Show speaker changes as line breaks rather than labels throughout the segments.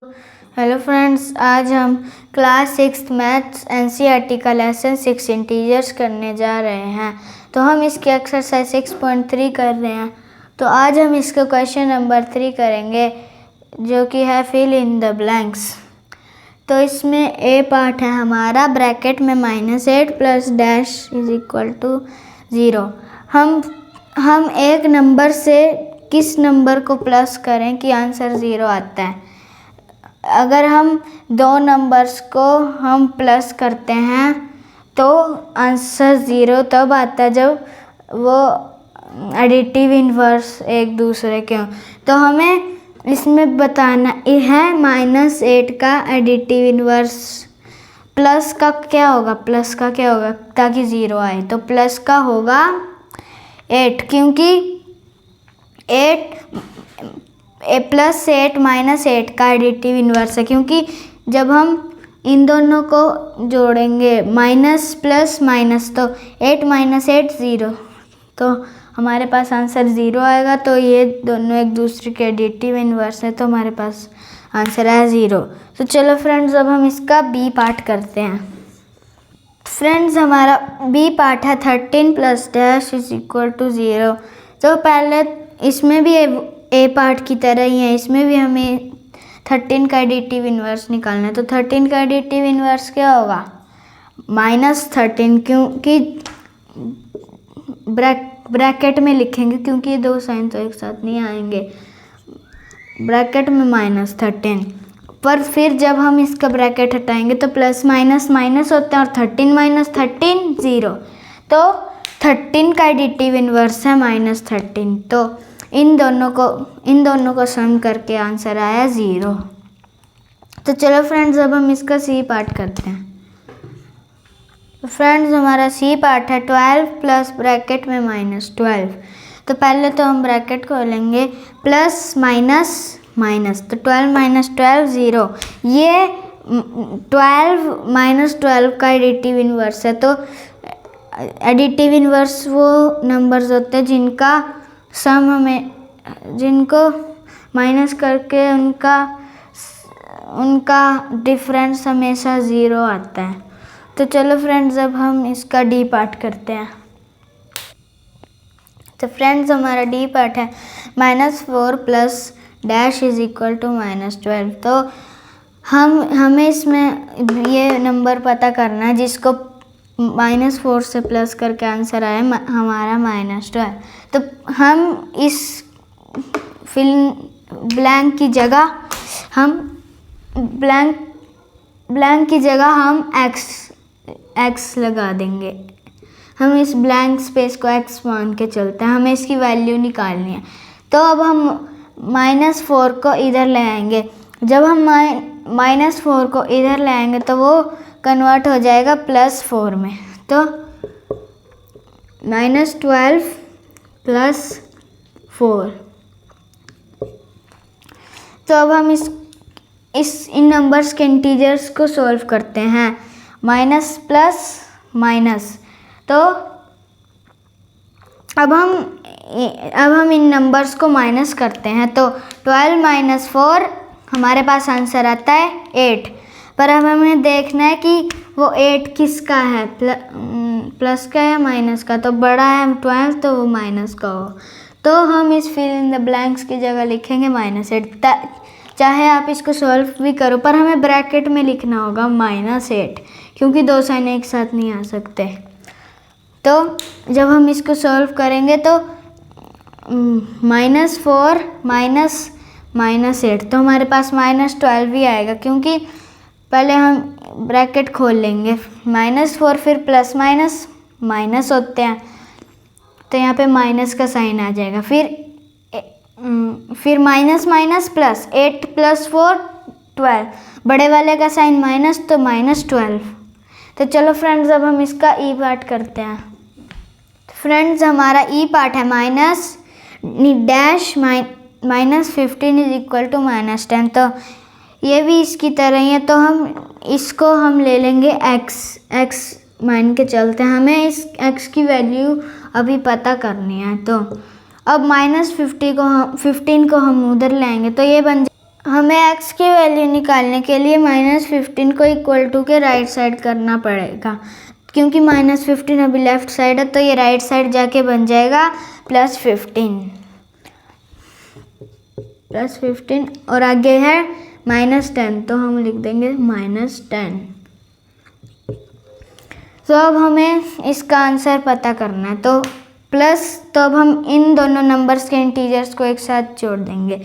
Hello friends, आज हम class 6 maths NCERT का लेसन 6 इंटीजर्स करने जा रहे हैं। तो हम इसकी एक्सरसाइज 6.3 कर रहे हैं। तो आज हम इसका क्वेश्चन नंबर 3 करेंगे, जो कि है फिल इन द ब्लैंक्स। तो इसमें ए पार्ट है हमारा, ब्रैकेट में -8 plus dash is equal to 0। हम एक नंबर से किस नंबर को प्लस करें कि आंसर 0 आता है। अगर हम दो नंबर्स को हम प्लस करते हैं तो आंसर 0 तब आता है जब वो एडिटिव इन्वर्स एक दूसरे के हों। तो हमें इसमें बताना है -8 का एडिटिव इन्वर्स प्लस का क्या होगा ताकि 0 आए। तो प्लस का होगा 8, क्योंकि 8 +8 -8 का एडिटिव इन्वर्स है, क्योंकि जब हम इन दोनों को जोड़ेंगे माइनस प्लस माइनस तो 8 - 8 0, तो हमारे पास आंसर 0 आएगा। तो ये दोनों एक दूसरे के एडिटिव इन्वर्स है, तो हमारे पास आंसर है 0। तो चलो फ्रेंड्स, अब हम इसका बी पार्ट करते हैं। फ्रेंड्स, हमारा बी पार्ट है 13 plus dash is equal to 0। तो पहले इसमें भी ए पार्ट की तरह ही है, इसमें भी हमें 13 का एडिटिव इन्वर्स निकालना है। तो 13 का एडिटिव इन्वर्स क्या होगा -13, क्योंकि ब्रैकेट में लिखेंगे, क्योंकि ये दो साइन तो एक साथ नहीं आएंगे। ब्रैकेट में -13, पर फिर जब हम इसका ब्रैकेट हटाएंगे तो प्लस माइनस माइनस होता है और 13 - 13 0। तो 13 का एडिटिव इन्वर्स है -13। तो इन दोनों को सम करके आंसर आया 0। तो चलो फ्रेंड्स, अब हम इसका सी पार्ट करते हैं। तो फ्रेंड्स, हमारा सी पार्ट है 12 प्लस ब्रैकेट में -12। तो पहले तो हम ब्रैकेट खोलेंगे, प्लस माइनस माइनस, तो 12 - 12 0। ये 12 - 12 का एडिटिव इन्वर्स है। तो एडिटिव इन्वर्स वो नंबर्स होते हैं जिनको माइनस करके उनका डिफरेंस हमेशा 0 आता है। तो चलो फ्रेंड्स, अब हम इसका डी पार्ट करते हैं। तो फ्रेंड्स, हमारा डी पार्ट है -4 plus dash is equal to -12। तो हमें इसमें ये नंबर पता करना है जिसको -4 से प्लस करके आंसर आया हमारा -12। तो हम इस फिल ब्लैंक की जगह हम x लगा देंगे। हम इस ब्लैंक स्पेस को x मान के चलते हैं, हमें इसकी वैल्यू निकालनी है। तो अब हम -4 को इधर ले आएंगे। जब हम -4 को इधर ले आएंगे तो वो कन्वर्ट हो जाएगा +4 में। तो -12 + 4। तो अब हम इन नंबर्स के इंटीजर्स को सॉल्व करते हैं, माइनस प्लस माइनस। तो अब हम इन नंबर्स को माइनस करते हैं। तो 12 - 4 हमारे पास आंसर आता है 8। पर अब हमें देखना है कि वो 8 किसका है, प्लस का या माइनस का। तो बड़ा है 12, तो वो माइनस का हो। तो हम इस फिल इन द ब्लैंक्स की जगह लिखेंगे -8। चाहे आप इसको सॉल्व भी करो, पर हमें ब्रैकेट में लिखना होगा -8, क्योंकि दो साइन एक साथ नहीं आ सकते। तो जब हम इसको सॉल्व करेंगे तो -4 -8, तो हमारे पास -12 ही आएगा, क्योंकि पहले हम ब्रैकेट खोल लेंगे। -4 फिर प्लस माइनस माइनस होते हैं, तो यहाँ पे माइनस का साइन आ जाएगा। फिर माइनस माइनस प्लस, 8 + 4 12, बड़े वाले का साइन माइनस, तो -12। तो चलो फ्रेंड्स, अब हम इसका ई पार्ट करते हैं। फ्रेंड्स, हमारा ई पार्ट है -15 इज इक्वल टू -10। तो ये भी इसकी तरह ही है। तो इसको हम ले लेंगे x मान के चलते हैं। हमें इस x की वैल्यू अभी पता करनी है। तो अब -15 को हम उधर लाएंगे, तो ये हमें x की वैल्यू निकालने के लिए -15 को इक्वल टू के राइट साइड करना पड़ेगा, क्योंकि -15 अभी लेफ्ट साइड है तो ये राइट साइड जाके बन जाएगा +15 और आगे है -10 तो हम लिख देंगे -10। तो अब हमें इसका आंसर पता करना है तो अब हम इन दोनों नंबर्स के इंटीजर्स को एक साथ जोड़ देंगे।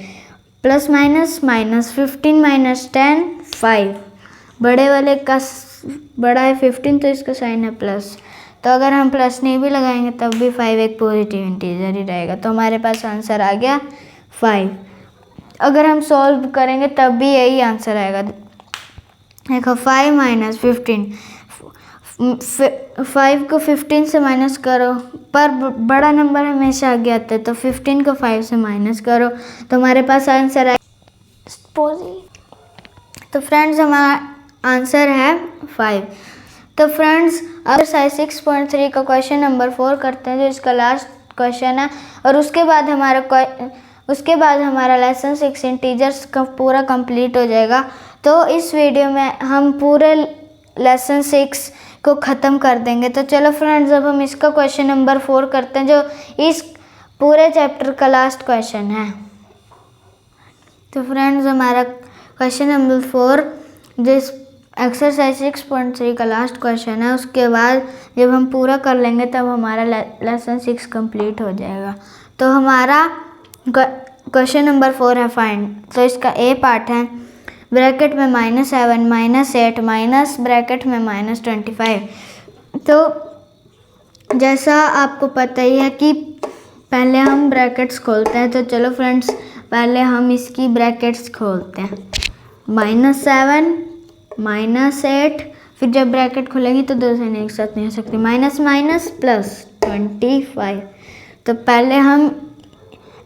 Plus minus -15 -10 5। बड़े वाले का बड़ा है 15 तो इसका साइन है प्लस, तो अगर हम प्लस नहीं भी लगाएंगे तब भी 5 एक पॉजिटिव इंटीजर ही रहेगा, तो हमारे पास आंसर आ गया 5। अगर हम सॉल्व करेंगे तब भी यही आंसर आएगा। देखो 5 - 15, 5 को 15 से माइनस करो, पर बड़ा नंबर हमेशा आगे आता है तो 15 को 5 से माइनस करो तो हमारे पास आंसर है। तो फ्रेंड्स हमारा आंसर है 5। तो फ्रेंड्स अब एक्सरसाइज 6.3 का क्वेश्चन नंबर 4 करते हैं जो इसका लास्ट क्वेश्चन है, और उसके बाद हमारा लेसन 6 इंटीजर्स का पूरा कंप्लीट हो जाएगा। तो इस वीडियो में हम पूरे लेसन 6 को ख़त्म कर देंगे। तो चलो फ्रेंड्स अब हम इसका क्वेश्चन नंबर 4 करते हैं जो इस पूरे चैप्टर का लास्ट क्वेश्चन है। तो फ्रेंड्स हमारा क्वेश्चन नंबर 4 जो इस एक्सरसाइज 6.3 का लास्ट क्वेश्चन है, उसके बाद जब हम पूरा कर लेंगे तब हमारा लेसन 6 कंप्लीट हो जाएगा। तो हमारा क्वेश्चन नंबर 4 है फाइंड। तो इसका ए पार्ट है ब्रैकेट में -7 -8 माइनस ब्रैकेट में -25। तो जैसा आपको पता ही है कि पहले हम ब्रैकेट्स खोलते हैं, तो चलो फ्रेंड्स पहले हम इसकी ब्रैकेट्स खोलते हैं। -7 -8, फिर जब ब्रैकेट खुलेगी तो दो साइन एक साथ नहीं हो सकती, माइनस माइनस प्लस 25। तो पहले हम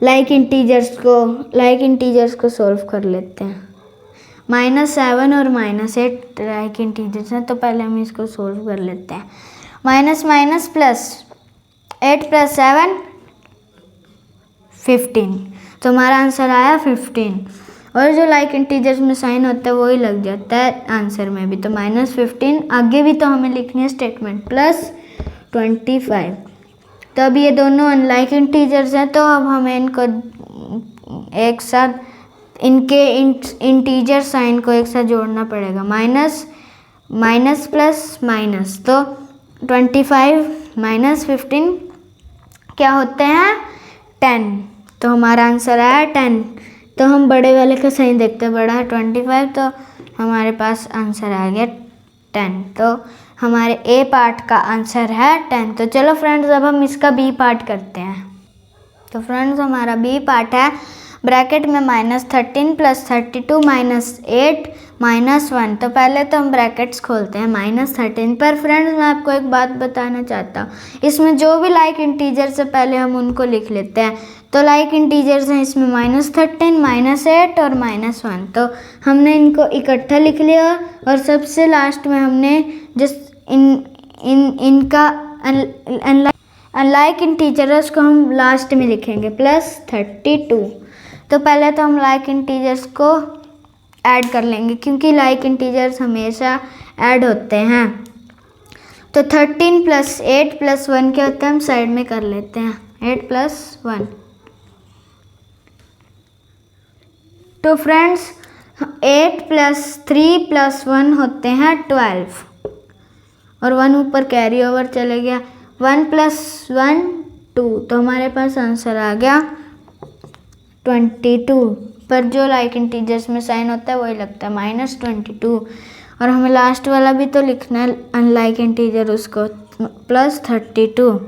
लाइक इंटीजर्स को सॉल्व कर लेते हैं। -7 और -8 लाइक इंटीजर्स हैं, तो पहले हम इसको सॉल्व कर लेते हैं। माइनस माइनस प्लस 8 + 7 15, तो हमारा आंसर आया 15। और जो लाइक इंटीजर्स में साइन होता है वही लग जाता है आंसर में भी, तो -15 आगे भी तो हमें लिखनी है स्टेटमेंट +25। तो अब ये दोनों अनलाइक इंटीजर्स हैं, तो अब हमें इनको एक साथ इनके इंटीजर साइन को एक साथ जोड़ना पड़ेगा। माइनस प्लस माइनस, तो 25 - 15 क्या होते हैं 10, तो हमारा आंसर आया 10। तो हम बड़े वाले का साइन देखते हैं, बड़ा है 25, तो हमारे पास आंसर आ गया 10। तो हमारे ए पार्ट का आंसर है 10। तो चलो फ्रेंड्स अब हम इसका बी पार्ट करते हैं। तो फ्रेंड्स हमारा बी पार्ट है ब्रैकेट में -13 + 32 -8 -1। तो पहले तो हम ब्रैकेट्स खोलते हैं -13 पर। फ्रेंड्स मैं आपको एक बात बताना चाहता हूँ, इसमें जो भी लाइक इंटीजर्स है पहले हम उनको लिख लेते हैं। तो लाइक इंटीजर्स हैं इसमें -13 -8 और -1, तो हमने इनको इकट्ठा लिख लिया, और सबसे लास्ट में हमने जस्ट इनका अनलाइक इंटीजर्स को हम लास्ट में लिखेंगे +32। तो पहले तो हम लाइक इंटीजर्स को ऐड कर लेंगे, क्योंकि लाइक इंटीजर्स हमेशा ऐड होते हैं। तो 13 + 8 + 1 क्या होता है, हम साइड में कर लेते हैं 8 + 1। तो फ्रेंड्स 8 + 3 + 1 होते हैं 12, और 1 ऊपर कैरी ओवर चले गया। 1 + 1 2, तो हमारे पास आंसर आ गया 22। पर जो लाइक इंटीजर्स में साइन होता है वही लगता है -22, और हमें लास्ट वाला भी तो लिखना है अनलाइक इंटीजर, उसको +32।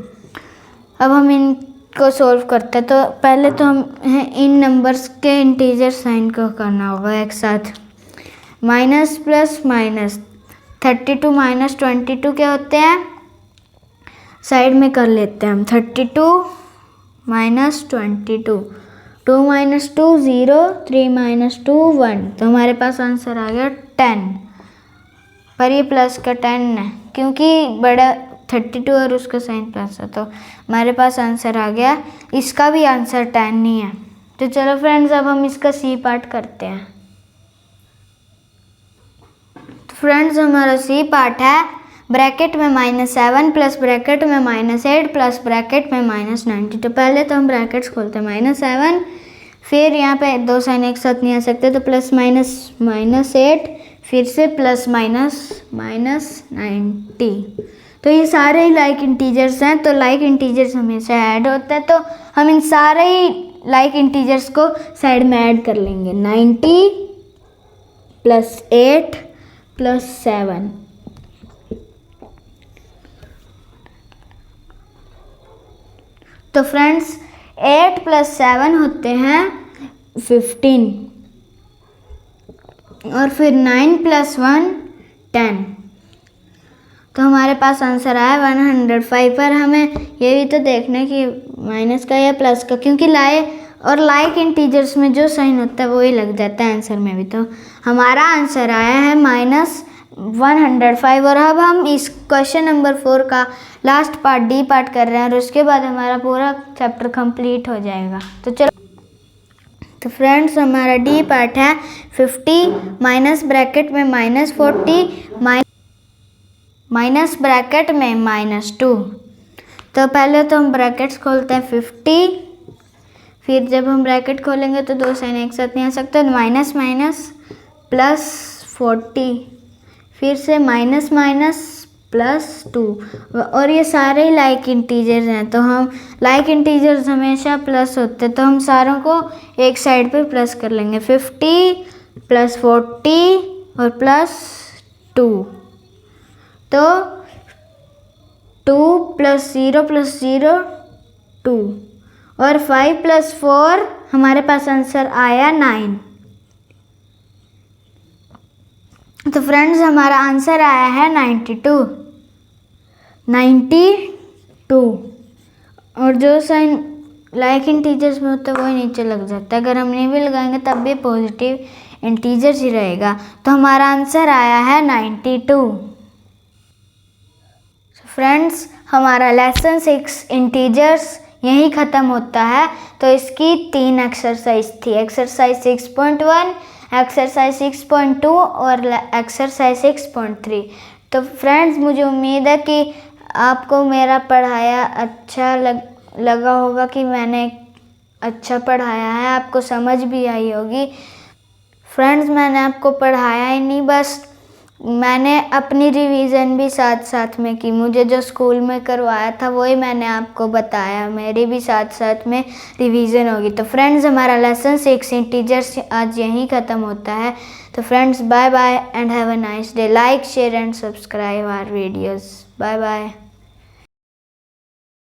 अब हम इनको सॉल्व करते हैं। तो पहले तो हम इन नंबर्स के इंटीजर साइन को करना होगा एक साथ। माइनस प्लस माइनस 32 - 22 क्या होते हैं, साइड में कर लेते हैं हम। 32 - 22, 2 - 2 0, 3 - 2 1, तो हमारे पास आंसर आ गया 10। पर ये प्लस का 10 है, क्योंकि बड़ा 32 और उसका साइन प्लस है, तो हमारे पास आंसर आ गया। इसका भी आंसर 10 नहीं है। तो चलो फ्रेंड्स अब हम इसका सी पार्ट करते हैं। तो फ्रेंड्स हमारा सी पार्ट है ब्रैकेट में -7 प्लस ब्रैकेट में -8 प्लस ब्रैकेट में -90। तो पहले तो हम ब्रैकेट्स खोलते हैं -7, फिर यहाँ पे दो साइन एक साथ नहीं आ सकते तो प्लस -8, फिर से प्लस -90। तो ये सारे ही लाइक इंटीजर्स हैं, तो लाइक इंटीजर्स हमेशा ऐड होता है, तो हम इन सारे ही लाइक इंटीजर्स को साइड में ऐड कर लेंगे। 90 + 8 + 7। तो फ्रेंड्स 8 + 7 होते हैं 15 और फिर 9 + 1 10। तो हमारे पास आंसर आया 105। पर हमें ये भी तो देखना है कि माइनस का या प्लस का, क्योंकि लाइक इंटीजर्स में जो साइन होता है वो ही लग जाता है आंसर में भी। तो हमारा आंसर आया है -105। और अब हम इस क्वेश्चन नंबर 4 का लास्ट पार्ट डी पार्ट कर रहे हैं और उसके बाद हमारा पूरा चैप्टर कंप्लीट हो जाएगा। तो चलो, तो फ्रेंड्स हमारा डी पार्ट है 50 माइनस ब्रैकेट में -40 माइनस ब्रैकेट में -2। तो पहले तो हम ब्रैकेट्स खोलते हैं 50, फिर जब हम ब्रैकेट खोलेंगे तो दो साइन एक साथ नहीं आ सकते, तो माइनस माइनस +40, फिर से माइनस माइनस +2। और ये सारे ही लाइक इंटीजर्स हैं, तो हम लाइक इंटीजर्स हमेशा प्लस होते हैं, तो हम सारों को एक साइड पे प्लस कर लेंगे। 50 + 40 और +2, तो 2 + 0 + 0 2 और 5 + 4 हमारे पास आंसर आया 9। तो फ्रेंड्स हमारा आंसर आया है 92। और जो साइन लाइक इंटीजर्स में होता है वही नीचे लग जाता है, अगर हम नहीं भी लगाएंगे तब भी पॉजिटिव इंटीजर्स ही रहेगा। तो हमारा आंसर आया है 92। फ्रेंड्स हमारा लेसन 6 इंटीजर्स यहीं ख़त्म होता है। तो इसकी 3 एक्सरसाइज थी, एक्सरसाइज 6.1, एक्सरसाइज 6.2 और एक्सरसाइज 6.3। तो फ्रेंड्स मुझे उम्मीद है कि आपको मेरा पढ़ाया अच्छा लगा होगा, कि मैंने अच्छा पढ़ाया है, आपको समझ भी आई होगी। फ्रेंड्स मैंने आपको पढ़ाया ही नहीं, बस मैंने अपनी रिवीजन भी साथ साथ में की। मुझे जो स्कूल में करवाया था वही मैंने आपको बताया, मेरी भी साथ साथ में रिवीजन होगी। तो फ्रेंड्स हमारा लेसन 6 इंटीजर्स आज यहीं ख़त्म होता है। तो friends bye bye and have a nice day. Like, share and subscribe our videos. Bye bye.